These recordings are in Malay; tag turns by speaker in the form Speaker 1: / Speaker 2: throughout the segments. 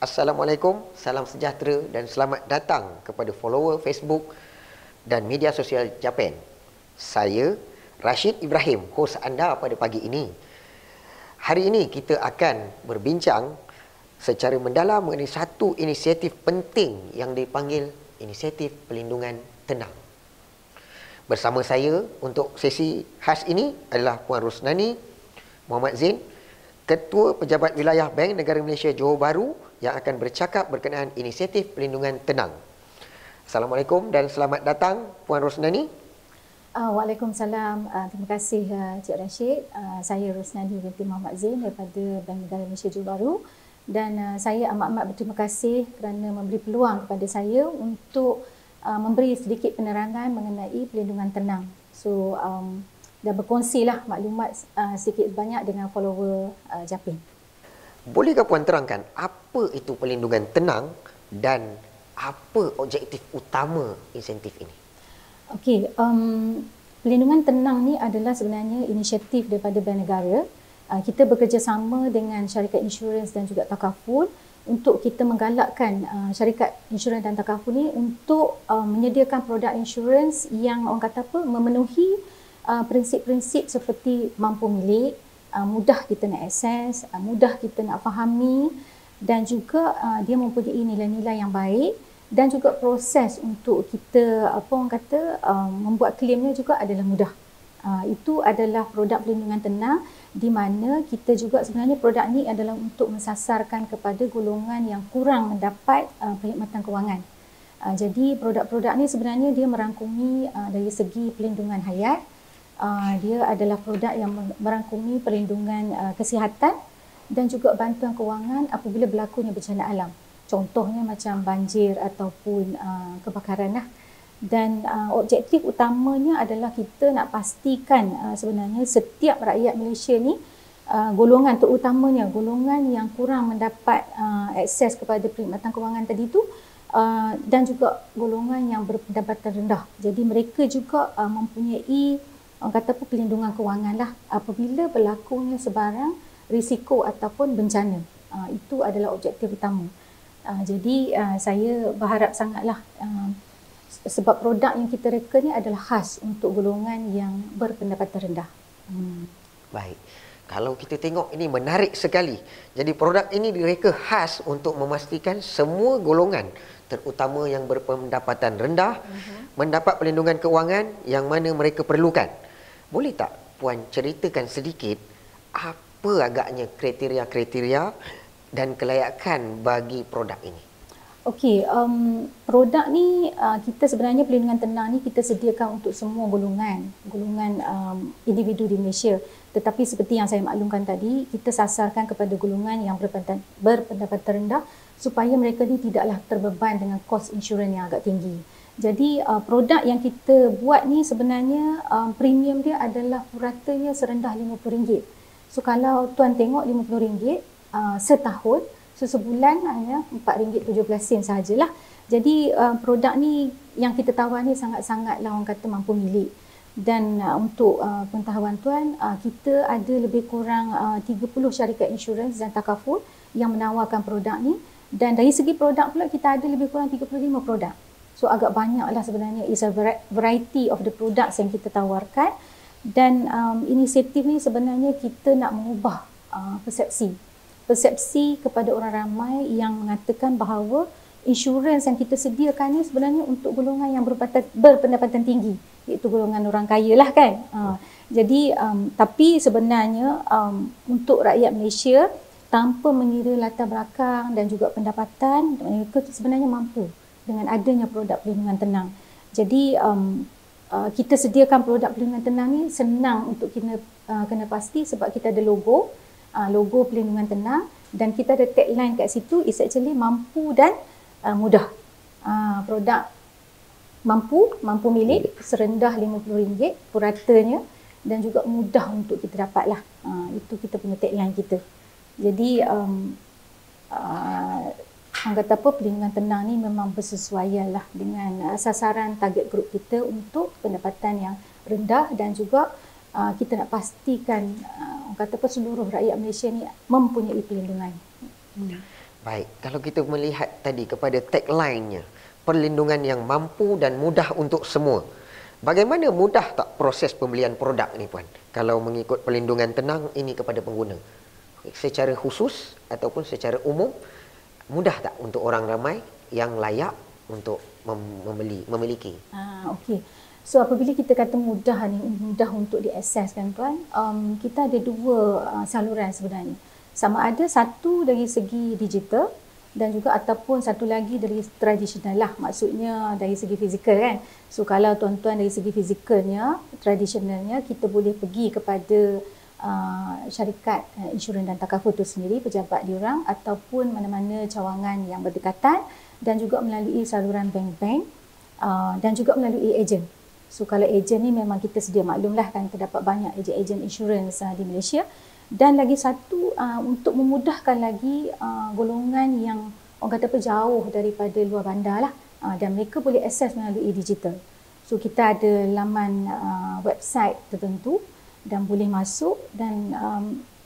Speaker 1: Assalamualaikum, salam sejahtera dan selamat datang kepada follower Facebook dan media sosial Japan. Saya Rashid Ibrahim, hos anda pada pagi ini. Hari ini kita akan berbincang secara mendalam mengenai satu inisiatif penting yang dipanggil Inisiatif Pelindungan Tenang. Bersama saya untuk sesi khas ini adalah Puan Rosnani Muhammad Zain, Ketua Pejabat Wilayah Bank Negara Malaysia Johor Bahru, yang akan bercakap berkenaan Inisiatif Pelindungan Tenang. Assalamualaikum dan selamat datang Puan Rosnani.
Speaker 2: Waalaikumsalam. Terima kasih Cik Rashid. Saya Rosnani binti Muhammad Zain daripada Bank Negara Malaysia Johor Bahru, dan saya amat-amat berterima kasih kerana memberi peluang kepada saya untuk memberi sedikit penerangan mengenai pelindungan tenang. Dan berkongsilah maklumat sedikit banyak dengan follower Japin.
Speaker 1: Bolehkah Puan terangkan apa itu pelindungan tenang dan apa objektif utama insentif ini?
Speaker 2: Okey, pelindungan tenang ni adalah sebenarnya inisiatif daripada Bank Negara. Kita bekerjasama dengan syarikat insurans dan juga takaful untuk kita menggalakkan syarikat insurans dan takaful ni untuk menyediakan produk insurans yang orang kata apa, memenuhi prinsip-prinsip seperti mampu milik, mudah kita nak akses, mudah kita nak fahami, dan juga dia mempunyai nilai-nilai yang baik, dan juga proses untuk kita membuat klaimnya juga adalah mudah. Itu adalah produk pelindungan tenang, di mana kita juga sebenarnya produk ni adalah untuk mensasarkan kepada golongan yang kurang mendapat perkhidmatan kewangan. Jadi produk-produk ni sebenarnya dia merangkumi dari segi pelindungan hayat. Dia adalah produk yang merangkumi perlindungan kesihatan dan juga bantuan kewangan apabila berlakunya bencana alam. Contohnya macam banjir ataupun kebakaran lah. Dan objektif utamanya adalah kita nak pastikan sebenarnya setiap rakyat Malaysia ni, golongan terutamanya golongan yang kurang mendapat akses kepada perkhidmatan kewangan tadi tu, dan juga golongan yang berpendapatan rendah. Jadi mereka juga mempunyai orang kata apa, pelindungan kewangan lah apabila berlakunya sebarang risiko ataupun bencana. Itu adalah objektif utama. Jadi saya berharap sangatlah sebab produk yang kita reka ni adalah khas untuk golongan yang berpendapatan rendah.
Speaker 1: Baik. Kalau kita tengok ini menarik sekali. Jadi produk ini direka khas untuk memastikan semua golongan, terutama yang berpendapatan rendah, mendapat perlindungan kewangan yang mana mereka perlukan. Boleh tak Puan ceritakan sedikit apa agaknya kriteria-kriteria dan kelayakan bagi produk ini?
Speaker 2: Okey, produk ni kita sebenarnya pelindungan tenang ni kita sediakan untuk semua golongan individu di Malaysia. Tetapi seperti yang saya maklumkan tadi, kita sasarkan kepada golongan yang berpendapatan rendah supaya mereka ni tidaklah terbeban dengan kos insurans yang agak tinggi. Jadi produk yang kita buat ni sebenarnya premium dia adalah puratanya serendah RM50. So kalau tuan tengok RM50 setahun, sebulan hanya RM4.17 sahajalah. Jadi produk ni yang kita tawar ni sangat-sangatlah orang kata mampu milik. Dan untuk pengetahuan tuan, kita ada lebih kurang 30 syarikat insurans dan takaful yang menawarkan produk ni, dan dari segi produk pula kita ada lebih kurang 35 produk. So agak banyaklah sebenarnya, is a variety of the products yang kita tawarkan. Dan inisiatif ni sebenarnya kita nak mengubah persepsi kepada orang ramai yang mengatakan bahawa insurans yang kita sediakan ni sebenarnya untuk golongan yang berpendapatan tinggi, iaitu golongan orang kaya lah kan. Jadi tapi sebenarnya untuk rakyat Malaysia tanpa mengira latar belakang dan juga pendapatan, mereka sebenarnya mampu dengan adanya produk pelindungan tenang. Jadi kita sediakan produk pelindungan tenang ni senang untuk kena pasti sebab kita ada logo pelindungan tenang, dan kita ada tagline kat situ, is actually mampu dan mudah. Produk mampu milik, serendah RM50 puratanya, dan juga mudah untuk kita dapatlah. Itu kita punya tagline kita. Jadi orang kata apa, pelindungan tenang ni memang bersesuaian lah dengan sasaran target group kita untuk pendapatan yang rendah, dan juga kita nak pastikan orang kata apa, seluruh rakyat Malaysia ni mempunyai perlindungan.
Speaker 1: Baik, kalau kita melihat tadi kepada tagline-nya, perlindungan yang mampu dan mudah untuk semua. Bagaimana mudah tak proses pembelian produk ni Puan? Kalau mengikut perlindungan tenang ini kepada pengguna. Secara khusus ataupun secara umum, mudah tak untuk orang ramai yang layak untuk memiliki?
Speaker 2: Okey. So apabila kita kata mudah ni, mudah untuk diakses kan Tuan, kita ada dua saluran sebenarnya. Sama ada satu dari segi digital dan juga ataupun satu lagi dari tradisional lah, maksudnya dari segi fizikal kan. So kalau tuan-tuan dari segi fizikalnya, tradisionalnya, kita boleh pergi kepada syarikat insurans dan takaful itu sendiri, pejabat diorang ataupun mana-mana cawangan yang berdekatan, dan juga melalui saluran bank-bank dan juga melalui ejen. So kalau ejen ni memang kita sedia maklumlah kan, terdapat banyak ejen-ejen insurans di Malaysia. Dan lagi satu, untuk memudahkan lagi golongan yang orang kata apa, jauh daripada luar bandar lah, dan mereka boleh akses melalui digital. So kita ada laman website tertentu dan boleh masuk dan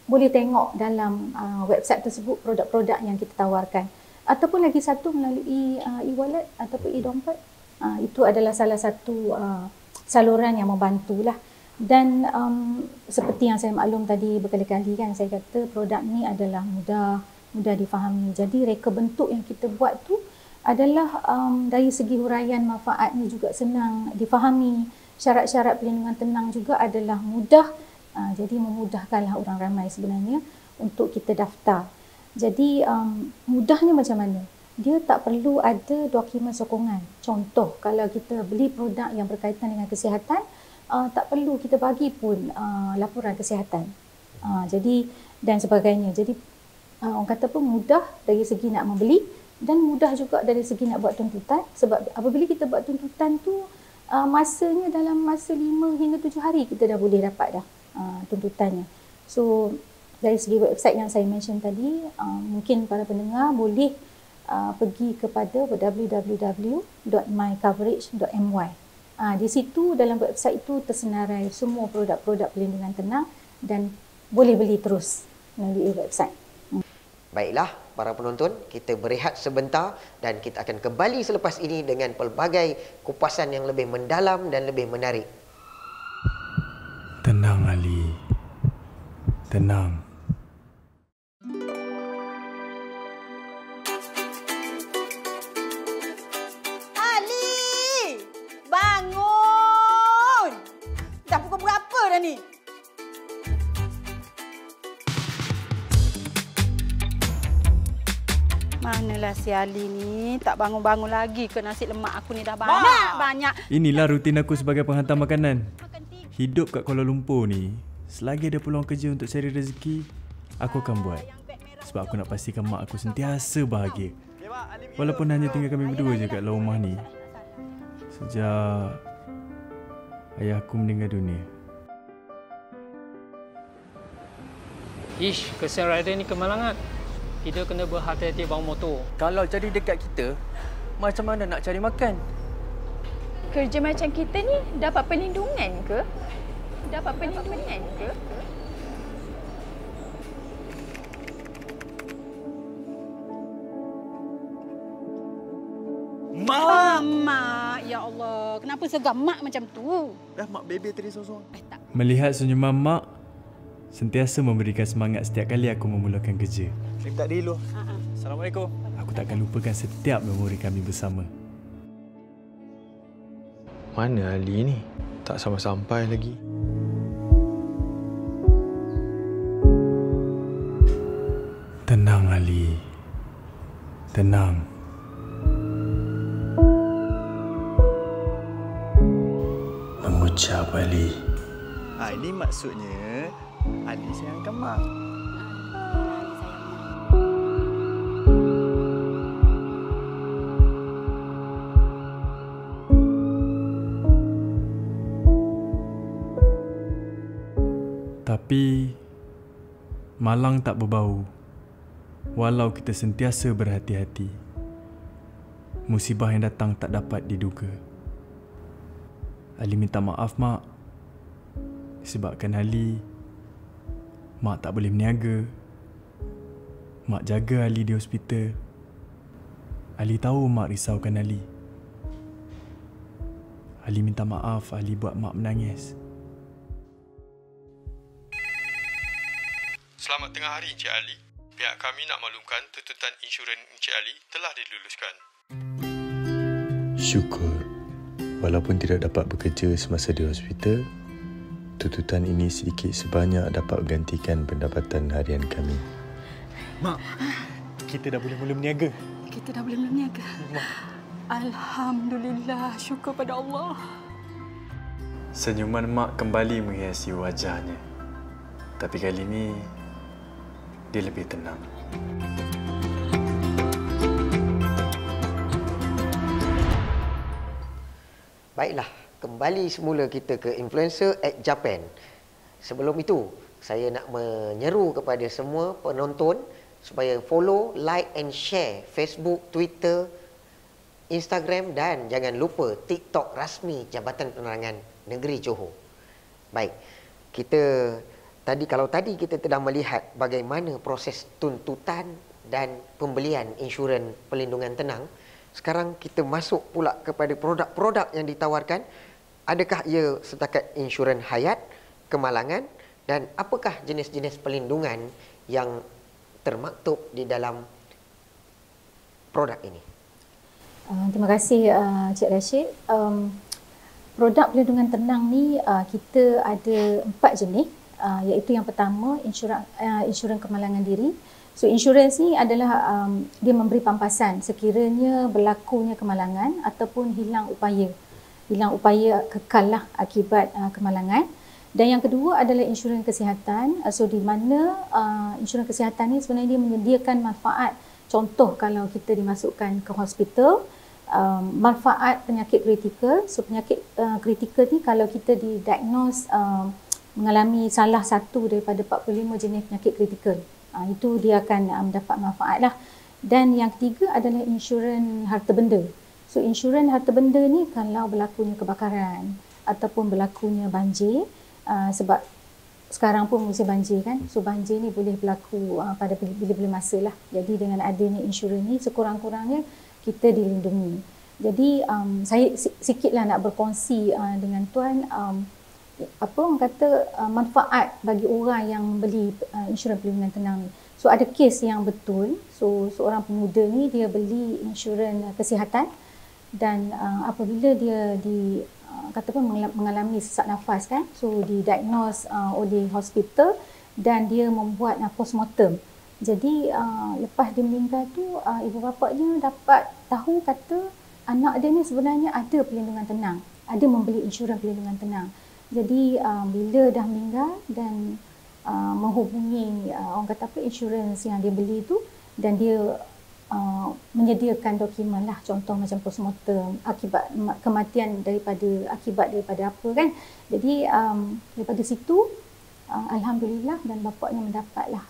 Speaker 2: boleh tengok dalam website tersebut produk-produk yang kita tawarkan. Ataupun lagi satu melalui e-wallet ataupun e-dompet. Itu adalah salah satu saluran yang membantulah. Dan seperti yang saya maklum tadi berkali-kali kan, saya kata produk ni adalah mudah difahami. Jadi reka bentuk yang kita buat tu adalah dari segi huraian manfaatnya juga senang difahami. Syarat-syarat perlindungan tenang juga adalah mudah. Jadi memudahkanlah orang ramai sebenarnya untuk kita daftar. Jadi mudahnya macam mana? Dia tak perlu ada dokumen sokongan. Contoh, kalau kita beli produk yang berkaitan dengan kesihatan, tak perlu kita bagi pun laporan kesihatan. Jadi dan sebagainya. Jadi orang kata pun mudah dari segi nak membeli dan mudah juga dari segi nak buat tuntutan, sebab apabila kita buat tuntutan tu masanya dalam masa 5 hingga 7 hari kita dah boleh dapat dah tuntutannya. So dari segi website yang saya mention tadi, mungkin para pendengar boleh pergi kepada www.mycoverage.my. Di situ dalam website itu tersenarai semua produk-produk perlindungan tenang dan boleh beli terus melalui website.
Speaker 1: Baiklah para penonton, kita berehat sebentar dan kita akan kembali selepas ini dengan pelbagai kupasan yang lebih mendalam dan lebih menarik.
Speaker 3: Tenang Ali, tenang.
Speaker 4: Ali! Bangun! Dah pukul berapa dah ni? Manalah si Ali ni, tak bangun-bangun lagi ke, nasi lemak aku ni dah banyak.
Speaker 3: Inilah rutin aku sebagai penghantar makanan. Hidup kat Kuala Lumpur ni, selagi ada peluang kerja untuk cari rezeki, aku akan buat. Sebab aku nak pastikan mak aku sentiasa bahagia. Walaupun hanya tinggal kami berdua je kat dalam rumah ni. Sejak ayah aku meninggal dunia.
Speaker 5: Ish, kesian rider ni kemalangan. Kita kena berhati-hati bawa motor.
Speaker 6: Kalau jadi dekat kita, macam mana nak cari makan?
Speaker 7: Kerja macam kita ni dapat perlindungan ke? Dapat perlindungan ke?
Speaker 4: Mak, ya Allah. Kenapa segar mak macam tu?
Speaker 6: Dah mak baby tadi sorang-sorang.
Speaker 4: Tak.
Speaker 3: Melihat senyuman mak, sentiasa memberikan semangat setiap kali aku memulakan kerja.
Speaker 6: Saya minta diri dulu. Assalamualaikum.
Speaker 3: Aku takkan lupakan setiap memori kami bersama.
Speaker 8: Mana Ali ni? Tak sampai-sampai lagi.
Speaker 3: Tenang Ali. Tenang. Mengucap Ali.
Speaker 6: Ini maksudnya Ali sayangkan mak.
Speaker 3: Tapi malang tak berbau. Walau kita sentiasa berhati-hati, musibah yang datang tak dapat diduga. Ali minta maaf mak. Disebabkan Ali, mak tak boleh berniaga. Mak jaga Ali di hospital. Ali tahu mak risaukan Ali. Ali minta maaf Ali buat mak menangis.
Speaker 8: Selamat tengah hari Encik Ali. Pihak kami nak maklumkan tuntutan insurans Encik Ali telah diluluskan. Syukur. Walaupun tidak dapat bekerja semasa di hospital, tuntutan ini sedikit sebanyak dapat menggantikan pendapatan harian kami.
Speaker 3: Mak, kita dah boleh mula berniaga.
Speaker 4: Kita dah boleh berniaga. Alhamdulillah, syukur pada Allah.
Speaker 3: Senyuman mak kembali menghiasi wajahnya. Tapi kali ini, dia lebih tenang.
Speaker 1: Baiklah, kembali semula kita ke Influencer at Japan. Sebelum itu, saya nak menyeru kepada semua penonton supaya follow, like and share Facebook, Twitter, Instagram dan jangan lupa TikTok rasmi Jabatan Penerangan Negeri Johor. Baik, kalau tadi kita telah melihat bagaimana proses tuntutan dan pembelian insurans pelindungan tenang, sekarang kita masuk pula kepada produk-produk yang ditawarkan. Adakah ia setakat insurans hayat, kemalangan dan apakah jenis-jenis pelindungan yang termaktub di dalam produk ini?
Speaker 2: Terima kasih Cik Rashid. Produk pelindungan tenang ni kita ada 4 jenis, iaitu yang pertama insurans kemalangan diri. So insurans ni adalah dia memberi pampasan sekiranya berlakunya kemalangan ataupun hilang upaya kekal lah akibat kemalangan. Dan yang kedua adalah insurans kesihatan. So di mana insurans kesihatan ni sebenarnya dia menyediakan manfaat. Contoh kalau kita dimasukkan ke hospital, manfaat penyakit kritikal. So penyakit kritikal ni kalau kita didiagnose mengalami salah satu daripada 45 jenis penyakit kritikal, itu dia akan mendapat manfaat lah. Dan yang ketiga adalah insurans harta benda. So insurans harta benda ni kalau berlakunya kebakaran ataupun berlakunya banjir, sebab sekarang pun musim banjir kan, so banjir ni boleh berlaku pada bila-bila masa lah. Jadi dengan adanya insurans ni sekurang-kurangnya kita dilindungi. Jadi saya sikitlah nak berkongsi dengan tuan orang kata manfaat bagi orang yang membeli insurans pelindungan tenang ni. So ada kes yang betul, so seorang pemuda ni dia beli insurans kesihatan dan apabila dia katakan mengalami sesak nafas kan, so didiagnose oleh hospital dan dia membuat postmortem. Jadi lepas dia meninggal tu ibu bapanya dapat tahu kata anak dia ni sebenarnya ada pelindungan tenang, ada membeli insurans pelindungan tenang. Jadi bila dah meninggal dan menghubungi orang kata insurans yang dia beli tu, dan dia menyediakan dokumen lah, contoh macam postmortem, akibat kematian akibat daripada apa kan. Jadi daripada situ alhamdulillah dan bapaknya mendapatlah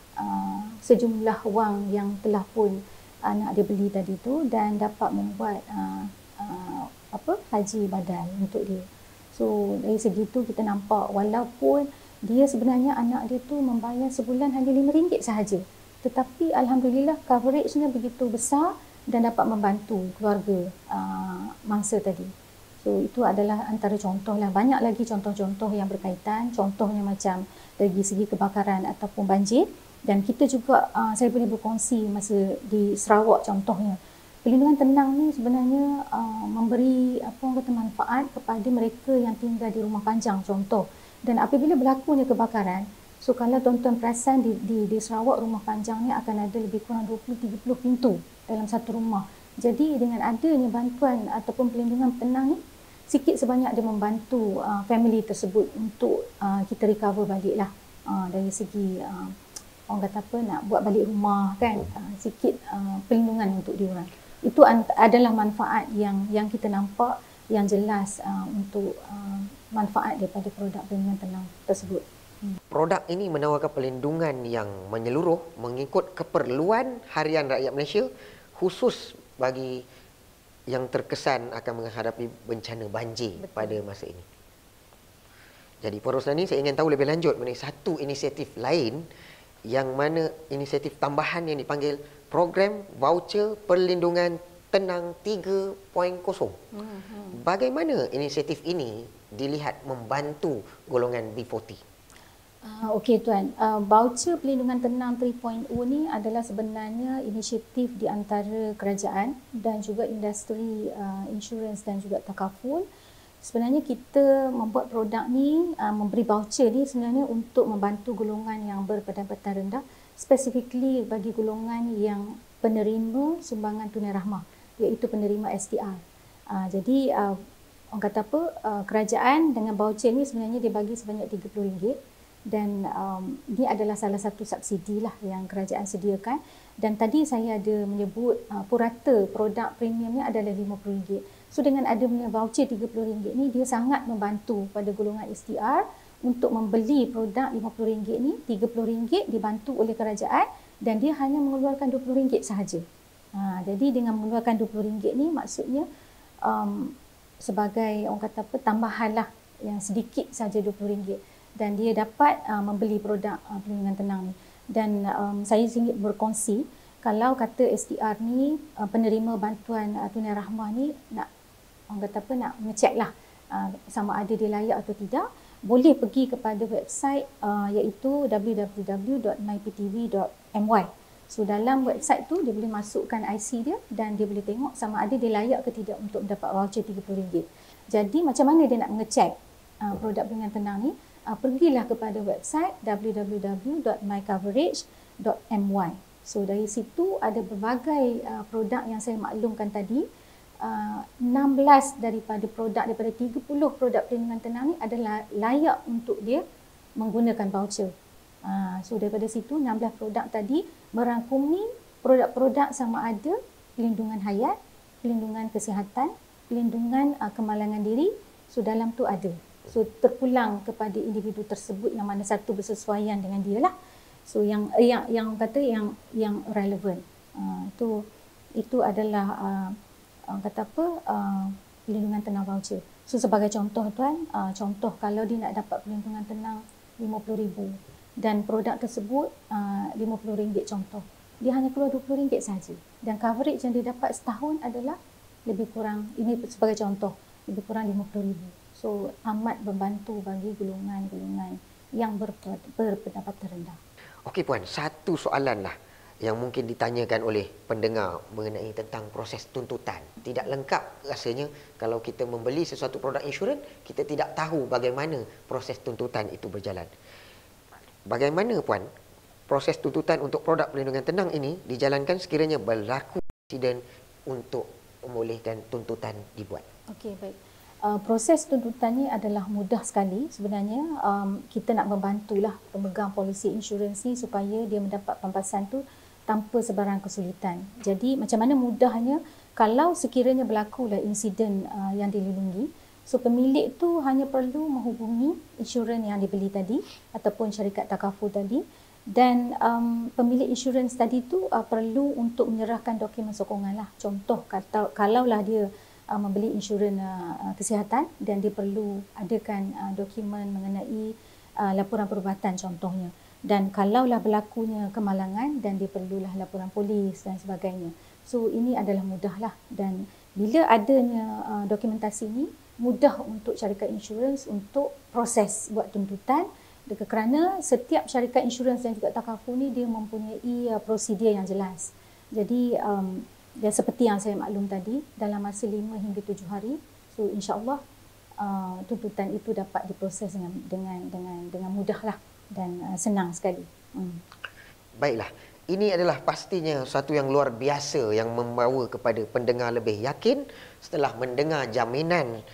Speaker 2: sejumlah wang yang telah pun anak dia beli tadi tu dan dapat membuat haji badal untuk dia. So dari segi tu kita nampak walaupun dia sebenarnya anak dia tu membayar sebulan hanya RM5 sahaja, tetapi alhamdulillah coverage-nya begitu besar dan dapat membantu keluarga mangsa tadi. So itu adalah antara contoh lah. Banyak lagi contoh-contoh yang berkaitan, contohnya macam dari segi kebakaran ataupun banjir. Dan kita juga saya boleh berkongsi masa di Sarawak contohnya. Pelindungan tenang ni sebenarnya memberi manfaat kepada mereka yang tinggal di rumah panjang contoh. Dan apabila berlakunya kebakaran, so kalau tuan-tuan perasan di Sarawak rumah panjang ni akan ada lebih kurang 20-30 pintu dalam satu rumah. Jadi dengan adanya bantuan ataupun pelindungan tenang ni, sikit sebanyak dia membantu family tersebut untuk kita recover balik lah dari segi orang kata nak buat balik rumah kan, sikit pelindungan untuk diorang. Itu adalah manfaat yang kita nampak yang jelas untuk manfaat daripada produk pelindungan tenang tersebut.
Speaker 1: Produk ini menawarkan perlindungan yang menyeluruh mengikut keperluan harian rakyat Malaysia, khusus bagi yang terkesan akan menghadapi bencana banjir. Betul. Pada masa ini. Jadi Puan Rosnani, saya ingin tahu lebih lanjut mengenai satu inisiatif lain yang mana inisiatif tambahan yang dipanggil Program Voucher Perlindungan Tenang 3.0. Bagaimana inisiatif ini dilihat membantu golongan B40?
Speaker 2: Okey Tuan, voucher perlindungan tenang 3.0 ni adalah sebenarnya inisiatif di antara kerajaan dan juga industri insurans dan juga takaful. Sebenarnya kita membuat produk ni, memberi voucher ni sebenarnya untuk membantu golongan yang berpendapatan rendah, specifically bagi golongan yang penerima sumbangan tunai rahmah, iaitu penerima STR. Jadi orang kata apa, kerajaan dengan voucher ni sebenarnya dia bagi sebanyak RM30 dan ini adalah salah satu subsidi lah yang kerajaan sediakan. Dan tadi saya ada menyebut purata produk premium ni adalah RM50. So dengan adanya voucher RM30 ni, dia sangat membantu pada golongan STR untuk membeli produk RM50 ni. RM30 dibantu oleh kerajaan dan dia hanya mengeluarkan RM20 sahaja. Jadi dengan mengeluarkan RM20 ni maksudnya sebagai orang kata apa, tambahan lah yang sedikit saja RM20 dan dia dapat membeli produk perlindungan tenang ni. Dan saya ingin berkongsi, kalau kata STR ni penerima bantuan tunai rahmah ni nak orang kata apa, nak mengecek lah sama ada dia layak atau tidak, boleh pergi kepada website iaitu www.myptv.my. So dalam website tu dia boleh masukkan IC dia dan dia boleh tengok sama ada dia layak ke tidak untuk mendapat voucher RM30. Jadi macam mana dia nak mengecek produk perlindungan tenang ni? Pergilah kepada website www.mycoverage.my. So dari situ ada berbagai produk yang saya maklumkan tadi. 16 daripada 30 produk perlindungan tenang ni adalah layak untuk dia menggunakan voucher. So daripada situ 16 produk tadi merangkumi produk-produk sama ada pelindungan hayat, pelindungan kesihatan, pelindungan kemalangan diri. So dalam tu ada. So terpulang kepada individu tersebut yang mana satu bersesuaian dengan dia lah. So yang kata yang relevan. Itu adalah orang kata apa, perlindungan tenang voucher. So sebagai contoh Tuan, contoh kalau dia nak dapat perlindungan tenang RM50,000 dan produk tersebut RM50 contoh, dia hanya keluar RM20 sahaja dan coverage yang dia dapat setahun adalah lebih kurang, ini sebagai contoh, lebih kurang RM50,000. So amat membantu bagi golongan-golongan yang berpendapatan rendah.
Speaker 1: Okey Puan, satu soalan lah yang mungkin ditanyakan oleh pendengar mengenai tentang proses tuntutan. Tidak lengkap rasanya kalau kita membeli sesuatu produk insurans, kita tidak tahu bagaimana proses tuntutan itu berjalan. Bagaimana Puan, proses tuntutan untuk produk perlindungan tenang ini dijalankan sekiranya berlaku insiden untuk membolehkan tuntutan dibuat? Okey,
Speaker 2: baik. Proses tuntutan ni adalah mudah sekali sebenarnya. Kita nak membantulah pemegang polisi insurans ni supaya dia mendapat pampasan tu tanpa sebarang kesulitan. Jadi macam mana mudahnya kalau sekiranya berlakulah insiden yang dilindungi, so pemilik tu hanya perlu menghubungi insurans yang dibeli tadi ataupun syarikat takaful tadi dan pemilik insurans tadi tu perlu untuk menyerahkan dokumen sokongan lah. Contoh kalaulah dia membeli insurans kesihatan dan dia perlu adakan dokumen mengenai laporan perubatan contohnya. Dan kalaulah berlakunya kemalangan dan dia perlulah laporan polis dan sebagainya. So ini adalah mudahlah dan bila adanya dokumentasi ini mudah untuk syarikat insurans untuk proses buat tuntutan kerana setiap syarikat insurans dan juga takaful ni dia mempunyai prosedur yang jelas. Jadi dan seperti yang saya maklum tadi dalam masa 5 hingga 7 hari, so insya-Allah tuntutan itu dapat diproses dengan mudahlah dan senang sekali.
Speaker 1: Baiklah, ini adalah pastinya satu yang luar biasa yang membawa kepada pendengar lebih yakin setelah mendengar jaminan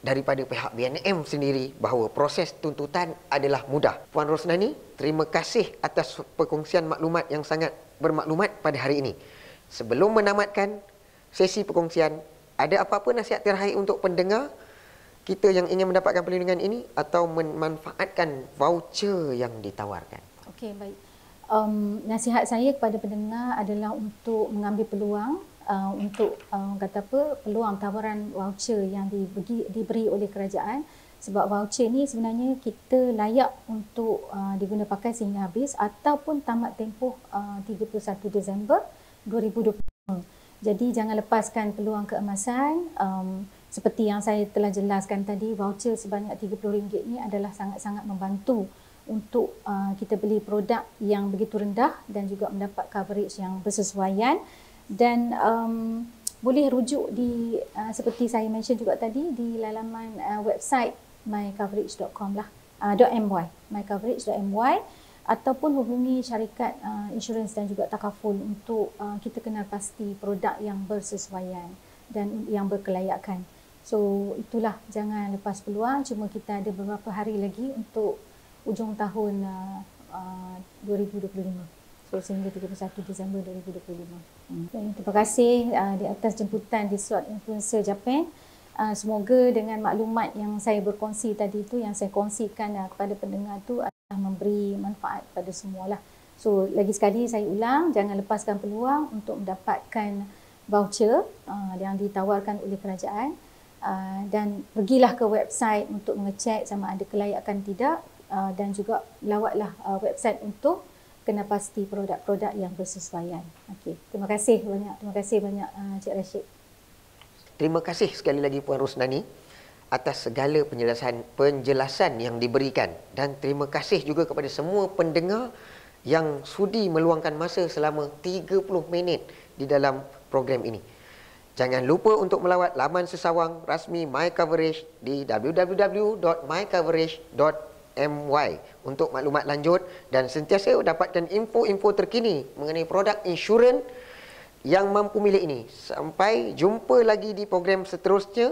Speaker 1: daripada pihak BNM sendiri bahawa proses tuntutan adalah mudah. Puan Rosnani, terima kasih atas perkongsian maklumat yang sangat bermaklumat pada hari ini. Sebelum menamatkan sesi perkongsian, ada apa-apa nasihat terakhir untuk pendengar kita yang ingin mendapatkan perlindungan ini atau memanfaatkan voucher yang ditawarkan? Okey, baik.
Speaker 2: Nasihat saya kepada pendengar adalah untuk mengambil peluang untuk peluang tawaran voucher yang diberi oleh kerajaan Sebab voucher ni sebenarnya kita layak untuk diguna pakai sehingga habis ataupun tamat tempoh 31 Disember 2020. Jadi jangan lepaskan peluang keemasan. Seperti yang saya telah jelaskan tadi, voucher sebanyak RM30 ni adalah sangat-sangat membantu untuk kita beli produk yang begitu rendah dan juga mendapat coverage yang bersesuaian. Dan boleh rujuk di seperti saya mention juga tadi di laman website mycoverage.com lah, .my, mycoverage.my, ataupun hubungi syarikat insurans dan juga takaful untuk kita kenal pasti produk yang bersesuaian dan yang berkelayakan. So itulah, jangan lepas peluang. Cuma kita ada beberapa hari lagi untuk ujung tahun 2025. So sehingga 31 Disember 2025. Terima kasih di atas jemputan di Slot Influencer Japan. Semoga dengan maklumat yang saya berkongsi tadi tu, yang saya kongsikan kepada pendengar tu adalah memberi manfaat pada semualah. So lagi sekali saya ulang, jangan lepaskan peluang untuk mendapatkan voucher yang ditawarkan oleh kerajaan. Dan pergilah ke website untuk mengecek sama ada kelayakan tidak, dan juga lawatlah website untuk kena pasti produk-produk yang bersesuaian. Okey, terima kasih banyak Cik Rashid.
Speaker 1: Terima kasih sekali lagi Puan Rosnani atas segala penjelasan yang diberikan, dan terima kasih juga kepada semua pendengar yang sudi meluangkan masa selama 30 minit di dalam program ini. Jangan lupa untuk melawat laman sesawang rasmi My Coverage di www.mycoverage.my untuk maklumat lanjut dan sentiasa dapatkan info-info terkini mengenai produk insurans yang mampu milik ini. Sampai jumpa lagi di program seterusnya.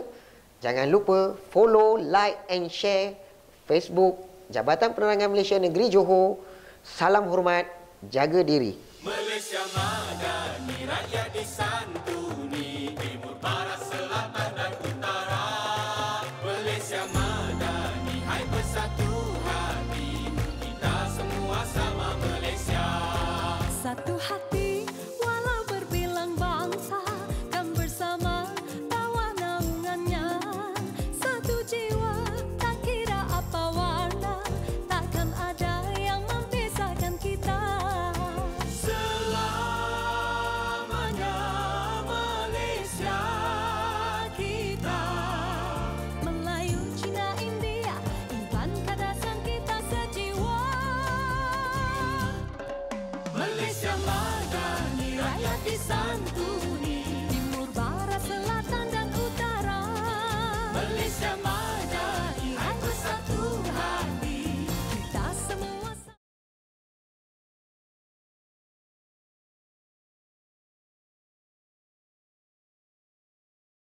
Speaker 1: Jangan lupa follow, like and share Facebook Jabatan Penerangan Malaysia Negeri Johor. Salam hormat, jaga diri. Malaysia madani, rakyat disantuni, timur, barat, selatan dan utara. Malaysia madani, hai bersatu hati, kita semua sama Malaysia. Satu hati, walau berbilang bangsa, kan bersama tawa naungannya. Satu jiwa, tak kira apa warna, takkan ada yang memisahkan kita. Selamanya Malaysia kita. Melayu, Cina, India, Iban, Kadasan, kita sejiwa. Malaysia madani, rakyat disantuni.